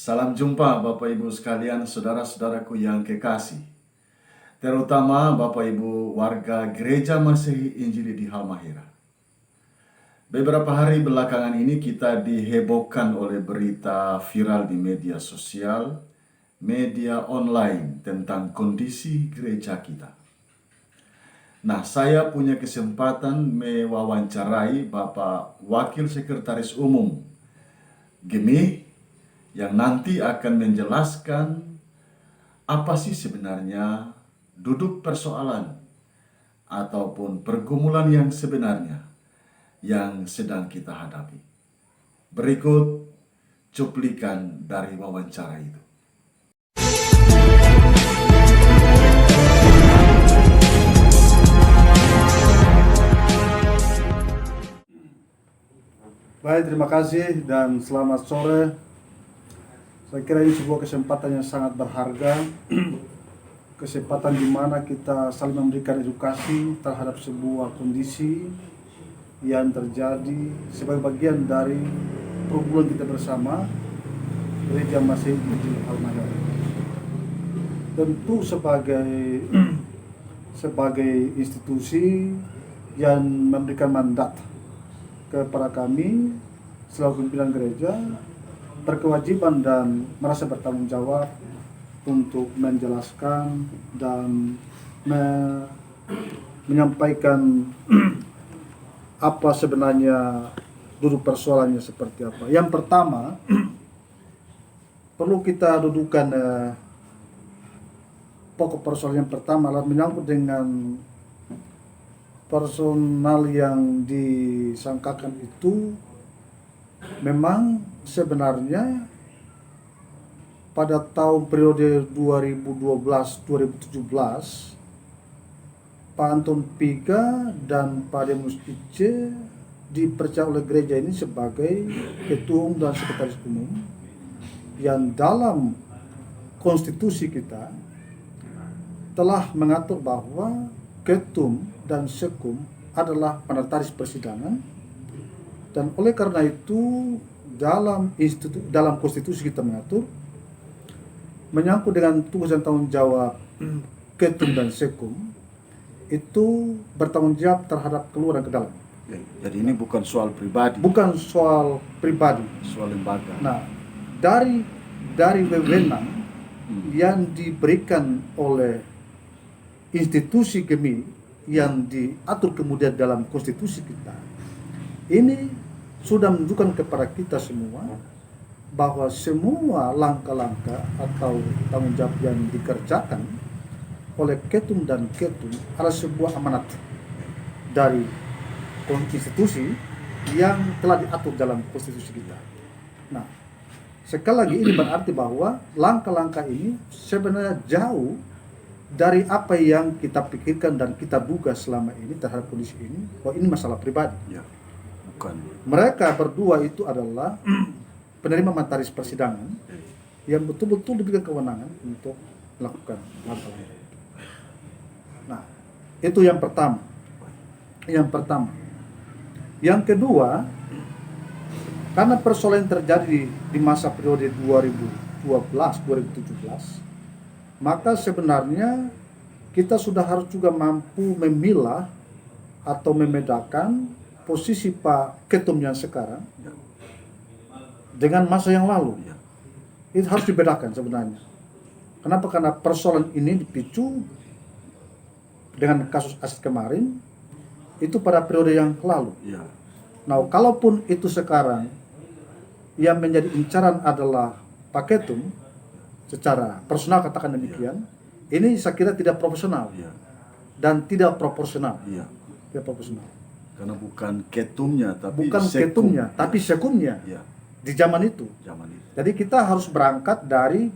Salam jumpa Bapak Ibu sekalian, saudara-saudaraku yang kekasih. Terutama Bapak Ibu warga Gereja Masehi Injili di Halmahera. Beberapa hari belakangan ini kita dihebohkan oleh berita viral di media sosial, media online tentang kondisi gereja kita. Nah, saya punya kesempatan mewawancarai Bapak Wakil Sekretaris Umum GEMI yang nanti akan menjelaskan apa sih sebenarnya duduk persoalan ataupun pergumulan yang sebenarnya yang sedang kita hadapi. Berikut cuplikan dari wawancara itu. Baik, terima kasih dan selamat sore. Saya kira ini sebuah kesempatan yang sangat berharga, kesempatan di mana kita saling memberikan edukasi terhadap sebuah kondisi yang terjadi sebagai bagian dari pergumulan kita bersama Gereja Masehi Injili Halmahera. Tentu sebagai institusi yang memberikan mandat kepada kami selaku pimpinan gereja, berkewajiban dan merasa bertanggung jawab untuk menjelaskan dan menyampaikan apa sebenarnya duduk persoalannya seperti apa. Yang pertama, perlu kita dudukan pokok persoalan yang pertama adalah menyangkut dengan personal yang disangkakan itu memang sebenarnya pada tahun periode 2012-2017 Pak Anton Piga dan Pak Demus Ice dipercaya oleh gereja ini sebagai ketua umum dan sekretaris umum yang dalam konstitusi kita telah mengatur bahwa ketum dan sekum adalah penataris persidangan, dan oleh karena itu dalam konstitusi kita mengatur menyangkut dengan tugas dan tanggung jawab ketum dan sekum itu bertanggung jawab terhadap keluar dan ke dalam. Jadi ini bukan soal pribadi. Bukan soal pribadi, soal lembaga. Nah, dari wewenang yang diberikan oleh institusi GEMI yang diatur kemudian dalam konstitusi kita, ini sudah menunjukkan kepada kita semua bahwa semua langkah-langkah atau tanggung jawab yang dikerjakan oleh ketum dan ketum adalah sebuah amanat dari institusi yang telah diatur dalam konstitusi kita. Nah, sekali lagi ini berarti bahwa langkah-langkah ini sebenarnya jauh dari apa yang kita pikirkan dan kita duga selama ini terhadap kondisi ini, bahwa ini masalah pribadi. Ya, bukan. Mereka berdua itu adalah penerima mataris persidangan yang betul-betul diberikan kewenangan untuk melakukan langkah-langkah. Nah, itu yang pertama. Yang kedua, karena persoalan yang terjadi di masa periode 2012-2017, maka sebenarnya kita sudah harus juga mampu memilah atau membedakan posisi Pak Ketum yang sekarang dengan masa yang lalu. Itu harus dibedakan sebenarnya. Kenapa? Karena persoalan ini dipicu dengan kasus aset kemarin itu pada periode yang lalu. Nah, kalaupun itu sekarang yang menjadi incaran adalah Pak Ketum secara personal, katakan demikian, ini saya kira tidak profesional dan tidak proporsional. Tidak proporsional. Karena bukan ketumnya tapi sekumnya di zaman itu. Jadi kita harus berangkat dari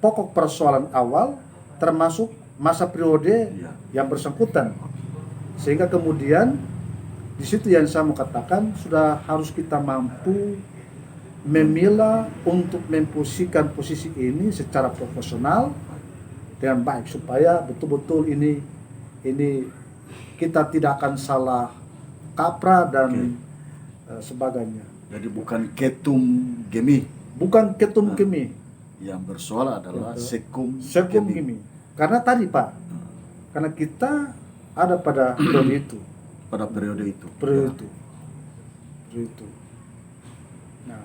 pokok persoalan awal termasuk masa periode yang bersangkutan, sehingga kemudian di situ yang saya mau katakan sudah harus kita mampu memilah untuk memposisikan posisi ini secara profesional dengan baik supaya betul-betul ini kita tidak akan salah kaprah dan sebagainya. Jadi bukan ketum GEMI. bukan ketum kami. Yang bersoal adalah Sekum Sekum kami. Karena tadi Pak, karena kita ada pada periode itu. Pada periode itu. Periode itu. Nah,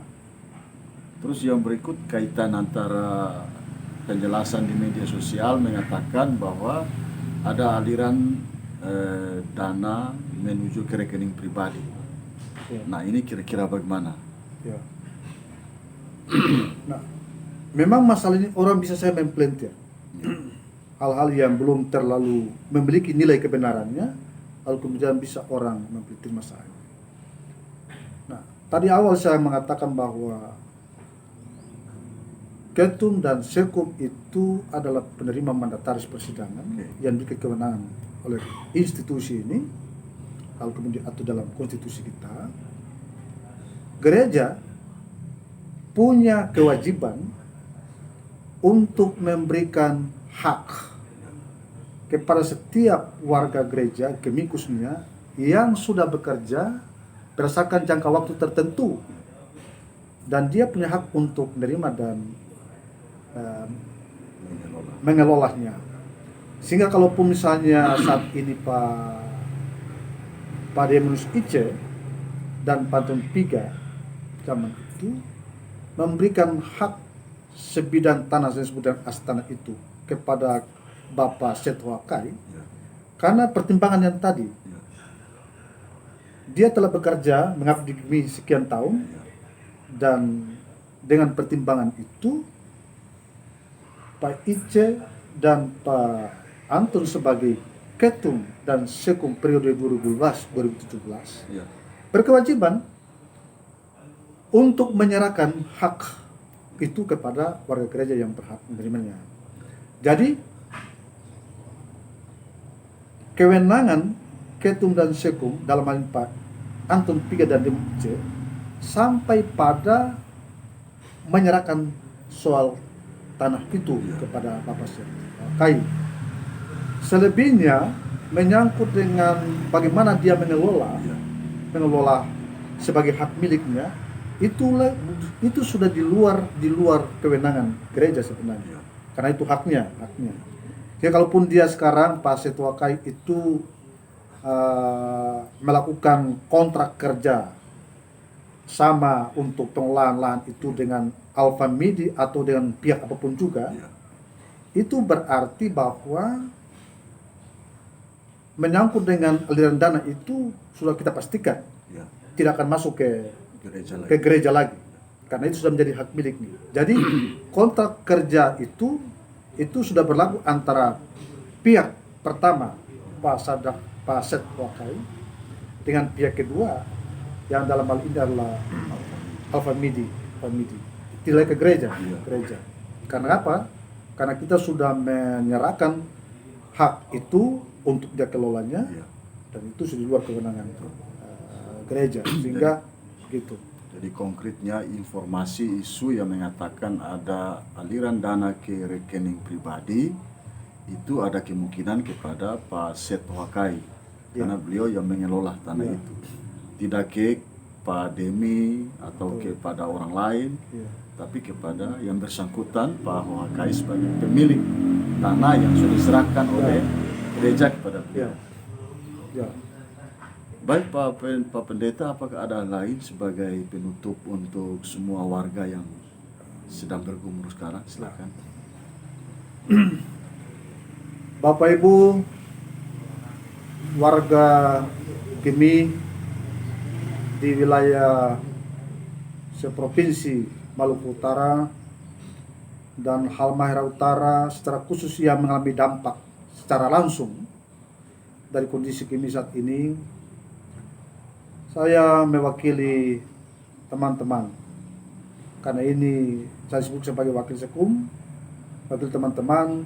terus yang berikut kaitan antara penjelasan di media sosial mengatakan bahwa ada aliran dana menuju ke rekening pribadi. ya. Nah ini kira-kira bagaimana? Ya. Nah, memang masalah ini orang bisa saya mempelintir hal-hal yang belum terlalu memiliki nilai kebenarannya, lalu kemudian bisa orang mempelintir masalah ini. Nah, tadi awal saya mengatakan bahwa Ketum dan Sekum itu adalah penerima mandataris persidangan yang diberi kewenangan oleh institusi ini, lalu kemudian atau dalam konstitusi kita. Gereja punya kewajiban untuk memberikan hak kepada setiap warga gereja, khususnya yang sudah bekerja berdasarkan jangka waktu tertentu, dan dia punya hak untuk menerima dan mengelolanya. Sehingga kalaupun misalnya saat ini Pak Demus Ice dan Pantun Piga zaman itu memberikan hak sebidang tanah yang disebut astana itu kepada Bapak Setwakai, karena pertimbangan yang tadi, dia telah bekerja mengabdi sekian tahun, dan dengan pertimbangan itu Pak Ice dan Pak Antun sebagai Ketum dan Sekum periode 2012-2017 berkewajiban untuk menyerahkan hak itu kepada warga gereja yang berhak menerimanya. Jadi kewenangan Ketum dan Sekum dalam hal ini Pak Antun Piga dan Ice sampai pada menyerahkan soal tanah itu kepada Bapak Setwakai. Selebihnya menyangkut dengan bagaimana dia mengelola sebagai hak miliknya, itu sudah di luar kewenangan gereja sebenarnya, karena itu haknya. Jadi kalaupun dia sekarang Pak Setwakai itu melakukan kontrak kerja sama untuk pengelolaan lahan itu dengan Alfa Midi atau dengan pihak apapun juga, itu berarti bahwa menyangkut dengan aliran dana itu sudah kita pastikan tidak akan masuk ke gereja lagi, karena itu sudah menjadi hak miliknya. Jadi kontrak kerja itu sudah berlaku antara pihak pertama Pak Setwakai dengan pihak kedua yang dalam hal ini adalah Alfa Midi, tidak ke gereja. Karena apa? Karena kita sudah menyerahkan hak itu untuk dia kelolanya, dan itu sudah di luar kewenangan gereja, sehingga begitu. Jadi konkretnya informasi isu yang mengatakan ada aliran dana ke rekening pribadi itu ada kemungkinan kepada Pak Setwakai, karena beliau yang mengelola tanah itu, tidak ke Pak Demi atau kepada orang lain, tapi kepada yang bersangkutan Pak Setwakai sebagai pemilik tanah yang sudah diserahkan oleh gereja kepada beliau. Baik Pak Pendeta, apakah ada lain sebagai penutup untuk semua warga yang sedang bergumul sekarang? Silakan. Bapak Ibu warga kami di wilayah seprovinsi Maluku Utara dan Halmahera Utara secara khusus yang mengalami dampak secara langsung dari kondisi kami saat ini, saya mewakili teman-teman, karena ini saya sebut sebagai wakil Sekum, wakil teman-teman,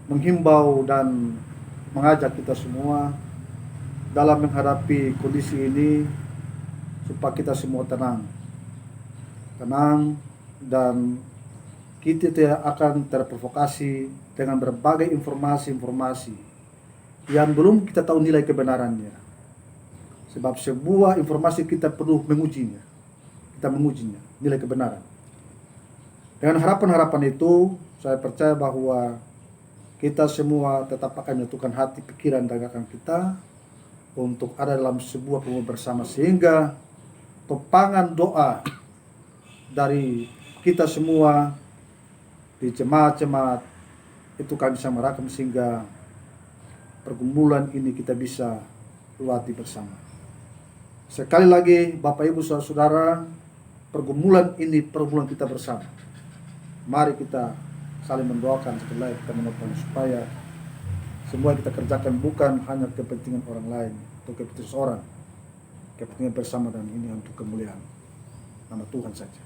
menghimbau dan mengajak kita semua dalam menghadapi kondisi ini supaya kita semua tenang, dan kita tidak akan terprovokasi dengan berbagai informasi-informasi yang belum kita tahu nilai kebenarannya. Sebab sebuah informasi kita perlu mengujinya, nilai kebenaran. Dengan harapan-harapan itu, saya percaya bahwa kita semua tetap akan menyatukan hati, pikiran, dan gagasan kita untuk ada dalam sebuah pengumuman bersama, sehingga topangan doa dari kita semua di jemaat-jemaat itu kami bisa merakam sehingga pergumulan ini kita bisa lewati bersama. Sekali lagi Bapak Ibu Saudara, pergumulan ini pergumulan kita bersama. Mari kita saling mendoakan, setelah kita mendoakan supaya semua kita kerjakan bukan hanya kepentingan orang lain atau kepentingan seorang, kepentingan bersama, dan ini untuk kemuliaan nama Tuhan saja.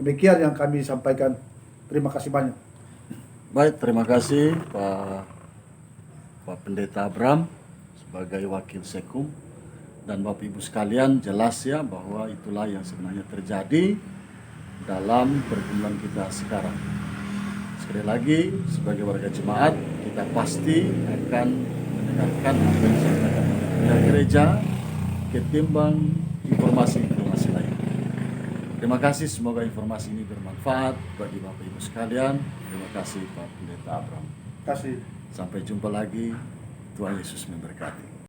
Demikian yang kami sampaikan. Terima kasih banyak. Baik, terima kasih Pak Pendeta Abram sebagai wakil Sekum, dan Bapak Ibu sekalian, jelas ya bahwa itulah yang sebenarnya terjadi dalam pergumulan kita sekarang. Sekali lagi, sebagai warga jemaat, kita pasti akan mendengarkan apa yang disampaikan oleh pihak gereja ketimbang informasi-informasi lain. Terima kasih, semoga informasi ini bermanfaat bagi Bapak Ibu sekalian. Terima kasih Pak Pendeta Abram. Terima kasih. Sampai jumpa lagi. Tuhan Yesus memberkati.